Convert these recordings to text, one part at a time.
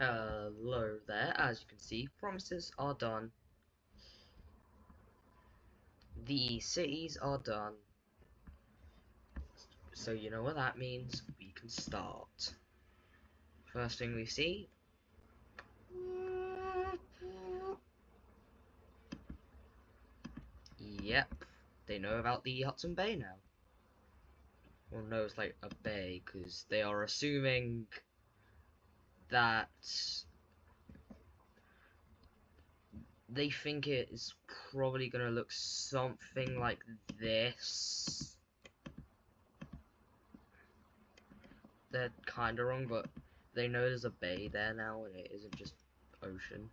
Hello there, as you can see, promises are done. The cities are done. So you know what that means, we can start. First thing we see. Yep, they know about the Hudson Bay now. Well, no, it's like a bay, because they are assuming that they think it is probably going to look something like this. They're kind of wrong, but they know there's a bay there now and it isn't just ocean.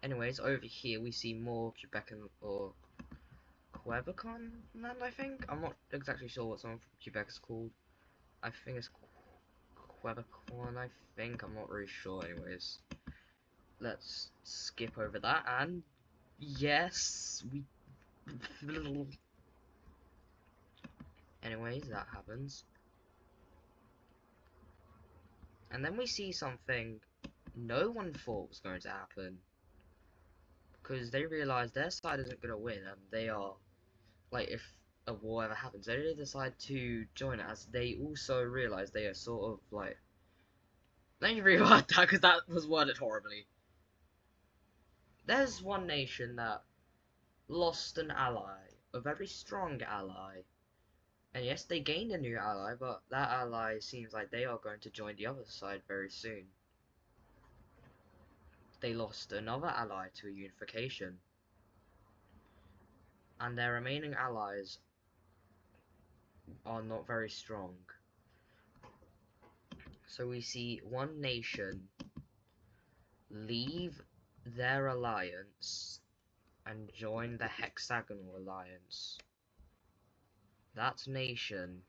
Anyways, over here we see more Quebec or Quebecon land, I think? I'm not exactly sure what some from Quebec is called. I think it's Quebecon, I think. I'm not really sure, anyways. Let's skip over that, and yes, we... Anyways, that happens. And then we see something no one thought was going to happen. Because they realize their side isn't going to win, and they are, like, if a war ever happens, they decide to join it, as they also realize they are sort of, like, let me reword that, because that was worded horribly. There's one nation that lost an ally, a very strong ally, and yes, they gained a new ally, but that ally seems like they are going to join the other side very soon. They lost another ally to a unification, and their remaining allies are not very strong. So we see one nation leave their alliance and join the Hexagonal Alliance. That nation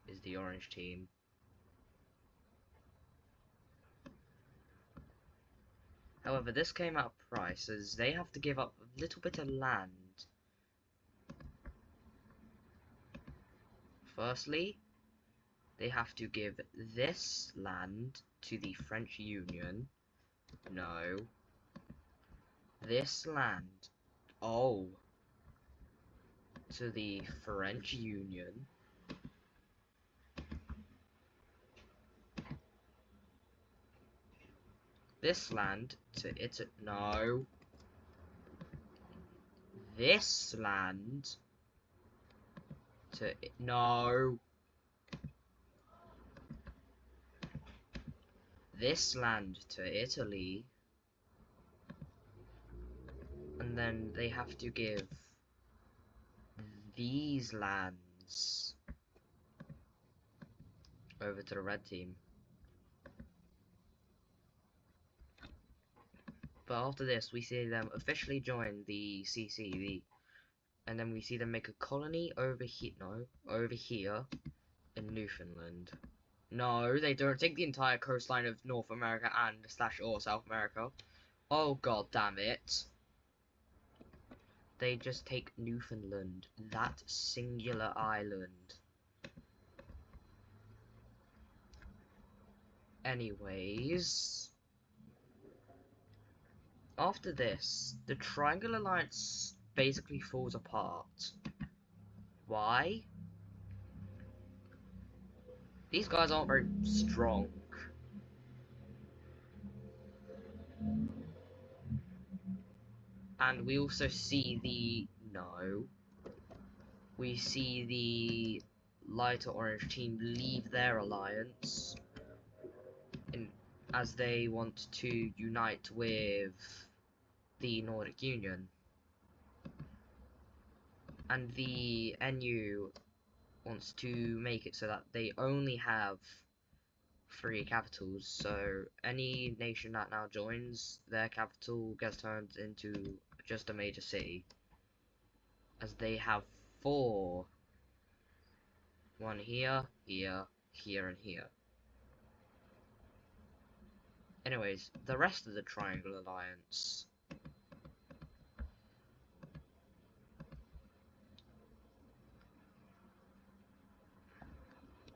is the Orange team. However, this came at a price, as they have to give up a little bit of land. Firstly, they have to give this land to the French Union. No. This land. Oh. To the French Union. This land to Italy. No. This land to... No. This land to Italy. And then they have to give these lands over to the red team. But after this, we see them officially join the CCV, and then we see them make a colony over here. No, over here in Newfoundland. No, they don't take the entire coastline of North America and / or South America. Oh god damn it. They just take Newfoundland, that singular island. Anyways, after this, the Triangle Alliance basically falls apart. Why? These guys aren't very strong. And we also see the... No. We see the lighter orange team leave their alliance as they want to unite with the Nordic Union. And the NU wants to make it so that they only have 3 capitals, so any nation that now joins, their capital gets turned into just a major city, as they have 4. One here, here, here, and here. Anyways, the rest of the Triangle Alliance.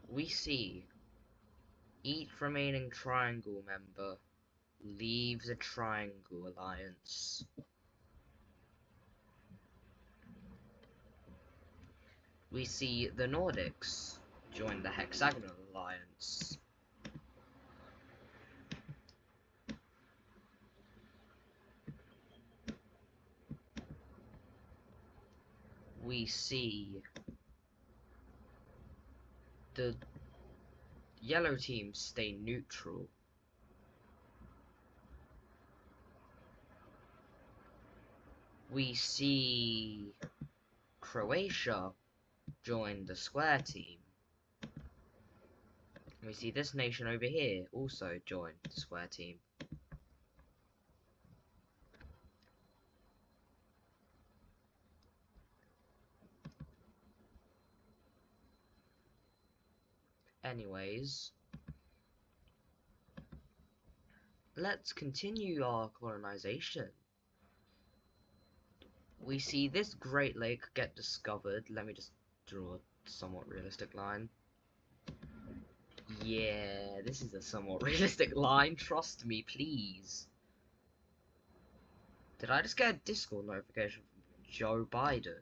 We see Each remaining Triangle member leaves the Triangle Alliance. We see the Nordics join the Hexagonal Alliance. We see the yellow team stay neutral. We see Croatia join the square team. We see this nation over here also join the square team. Anyways, let's continue our colonization. We see this Great Lake get discovered. Let me just draw a somewhat realistic line. Yeah, this is a somewhat realistic line. Trust me, please. Did I just get a Discord notification from Joe Biden?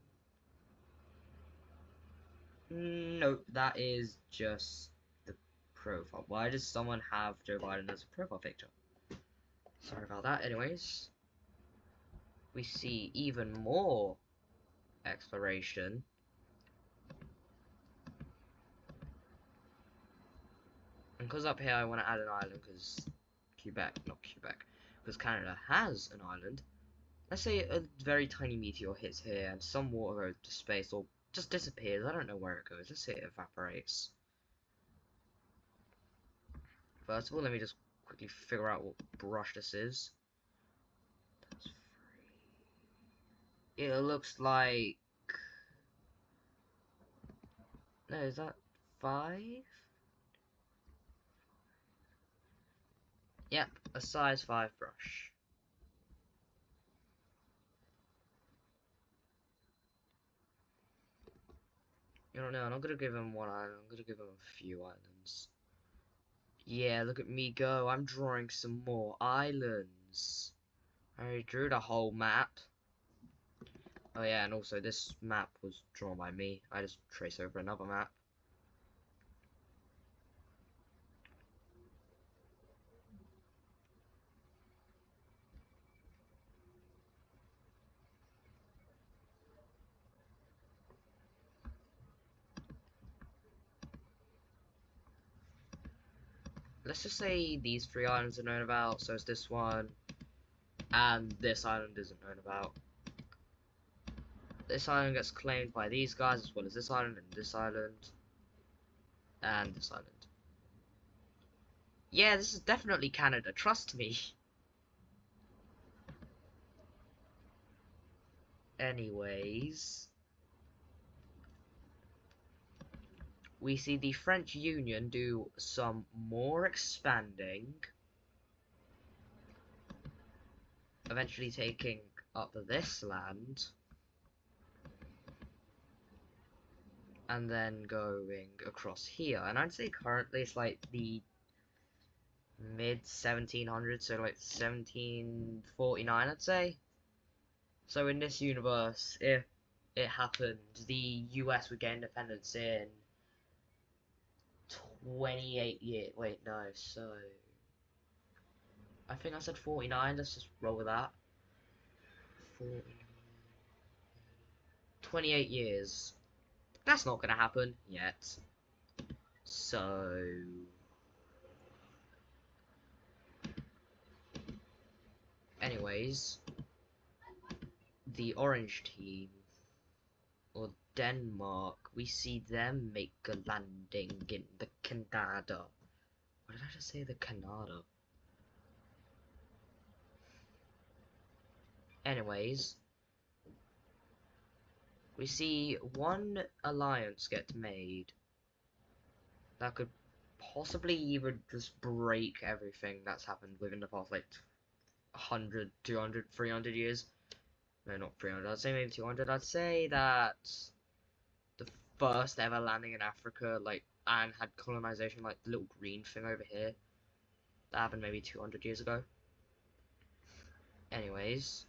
Nope, that is just the profile. Why does someone have Joe Biden as a profile picture? Sorry about that. Anyways, we see even more exploration. And because up here I want to add an island, because because Canada has an island. Let's say a very tiny meteor hits here and some water goes to space or just disappears. I don't know where it goes. Let's say it evaporates. First of all, let me just quickly figure out what brush this is. It looks like... No, is that 5? Yep, a size 5 brush. You don't know, I'm not gonna give him one island, I'm gonna give him a few islands. Yeah, look at me go, I'm drawing some more islands. I already drew the whole map. Oh yeah, and also this map was drawn by me. I just trace over another map. Let's just say these 3 islands are known about, so is this one, and this island isn't known about. This island gets claimed by these guys, as well as this island, and this island, and this island. Yeah, this is definitely Canada, trust me. Anyways, we see the French Union do some more expanding, eventually taking up this land, and then going across here. And I'd say currently it's like the mid 1700s, so like 1749, I'd say. So in this universe, if it happened, the US would get independence in 28 years. Wait, no, so I think I said 49. Let's just roll with that. 40, 28 years. That's not gonna happen yet. So anyways, the orange team, or Denmark, we see them make a landing in the Canada. What did I just say? The Canada. Anyways, we see one alliance get made that could possibly even just break everything that's happened within the past, like, 100, 200, 300 years. No, not 300, I'd say maybe 200. I'd say that the first ever landing in Africa, like, and had colonization, like the little green thing over here. That happened maybe 200 years ago. Anyways,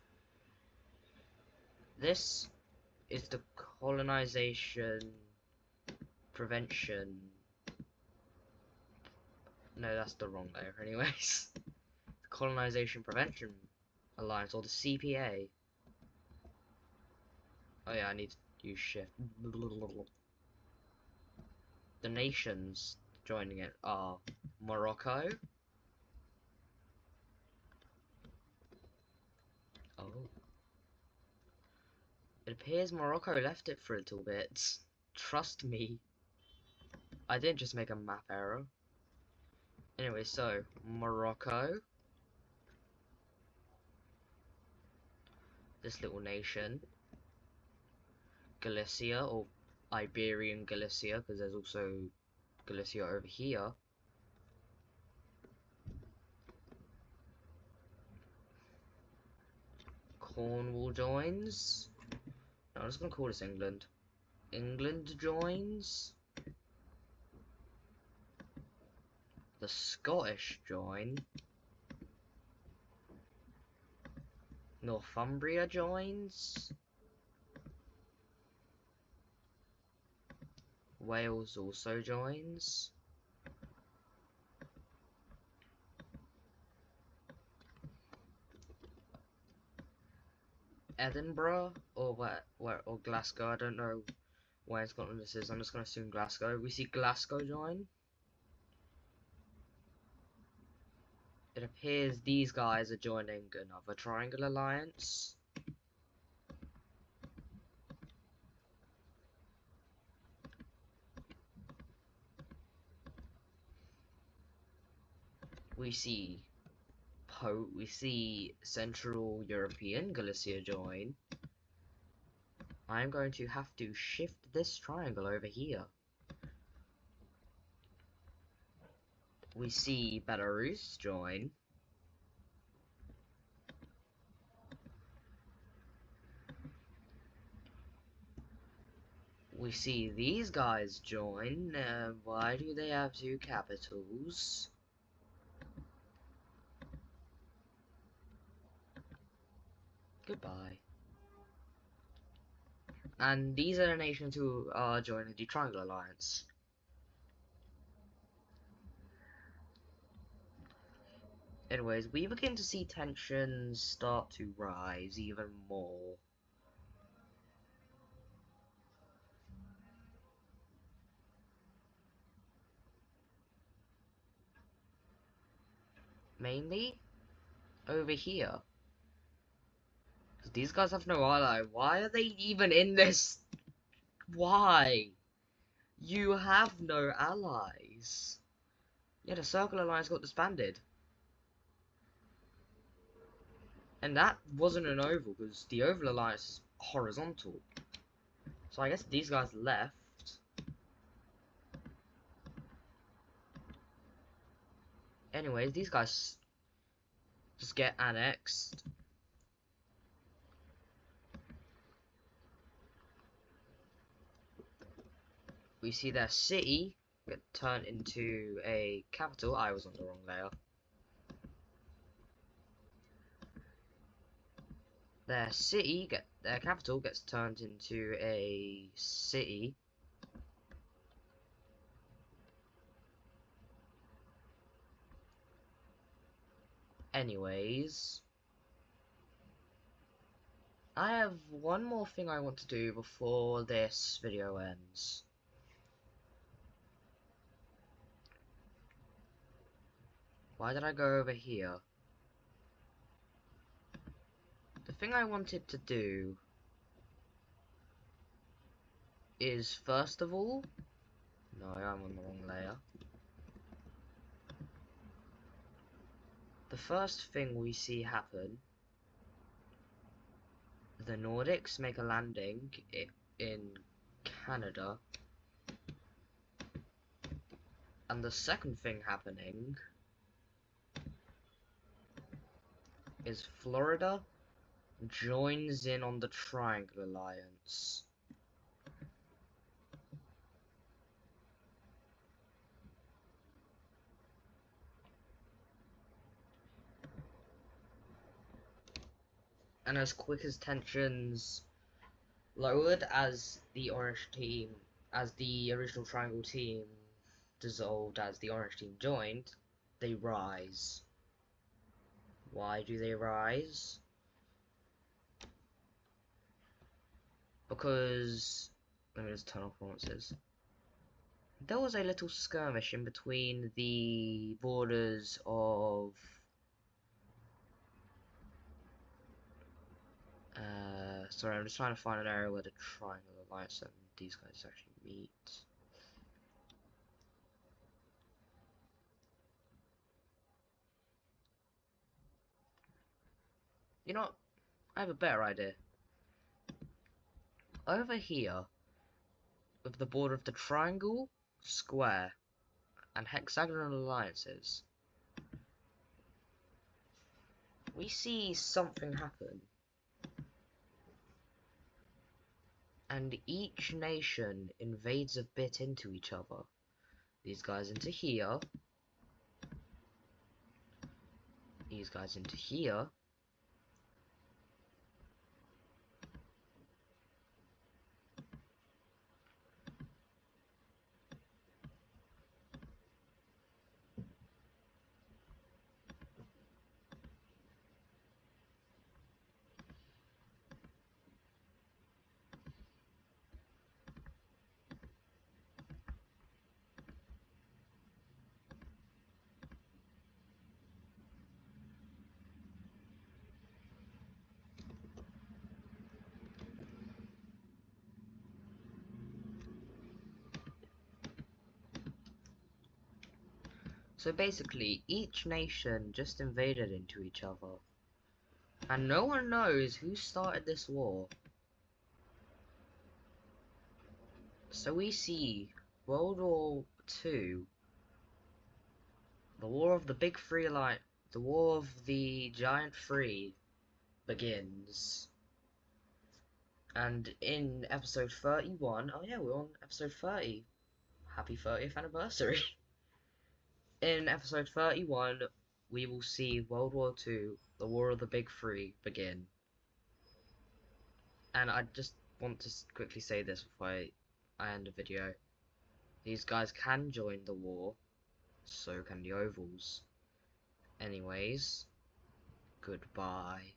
this is the colonization prevention. No, that's the wrong layer. Anyways, the Colonization Prevention Alliance, or the CPA. Oh yeah, I need to use shift. The nations joining it are Morocco. Oh. It appears Morocco left it for a little bit. Trust me. I didn't just make a map error. Anyway, so, Morocco. This little nation. Galicia, or Iberian Galicia, because there's also Galicia over here. Cornwall joins. No, I'm just gonna call this England. England joins. The Scottish join. Northumbria joins. Wales also joins. Edinburgh, or where, or Glasgow, I don't know where in Scotland this is, I'm just going to assume Glasgow. We see Glasgow join. It appears these guys are joining another triangle alliance. We see Central European Galicia join. I'm going to have to shift this triangle over here. We see Belarus join. We see these guys join. Why do they have two capitals? Goodbye. And these are the nations who are joining the Triangle Alliance. Anyways, we begin to see tensions start to rise even more. Mainly over here. Because these guys have no ally. Why are they even in this? Why? You have no allies. Yeah, the Circle Alliance got disbanded. And that wasn't an oval, because the Oval Alliance is horizontal. So I guess these guys left. Anyways, these guys just get annexed. We see their city get turned into a capital. I was on the wrong layer. Their capital gets turned into a city. Anyways, I have one more thing I want to do before this video ends. Why did I go over here? The thing I wanted to do is, first of all, no, I'm on the wrong layer. The first thing we see happen, the Nordics make a landing in Canada, and the second thing happening is Florida joins in on the Triangle Alliance. And as quick as tensions lowered, as the original Triangle team dissolved, as the Orange team joined, they rise. Why do they rise? Because, let me just turn off performances. There was a little skirmish in between the borders of sorry, I'm just trying to find an area where the Triangle Alliance and these guys actually meet. You know what? I have a better idea. Over here, with the border of the Triangle, Square, and Hexagonal Alliances, we see something happen. And each nation invades a bit into each other. These guys into here. These guys into here. So basically, each nation just invaded into each other. And no one knows who started this war. So we see World War II, the War of the Big Three Alliance, the War of the Giant Three begins. And in episode 31, oh yeah, we're on episode 30. Happy 30th anniversary. In episode 31, we will see World War II, the War of the Big Three, begin. And I just want to quickly say this before I end the video. These guys can join the war, so can the Ovals. Anyways, goodbye.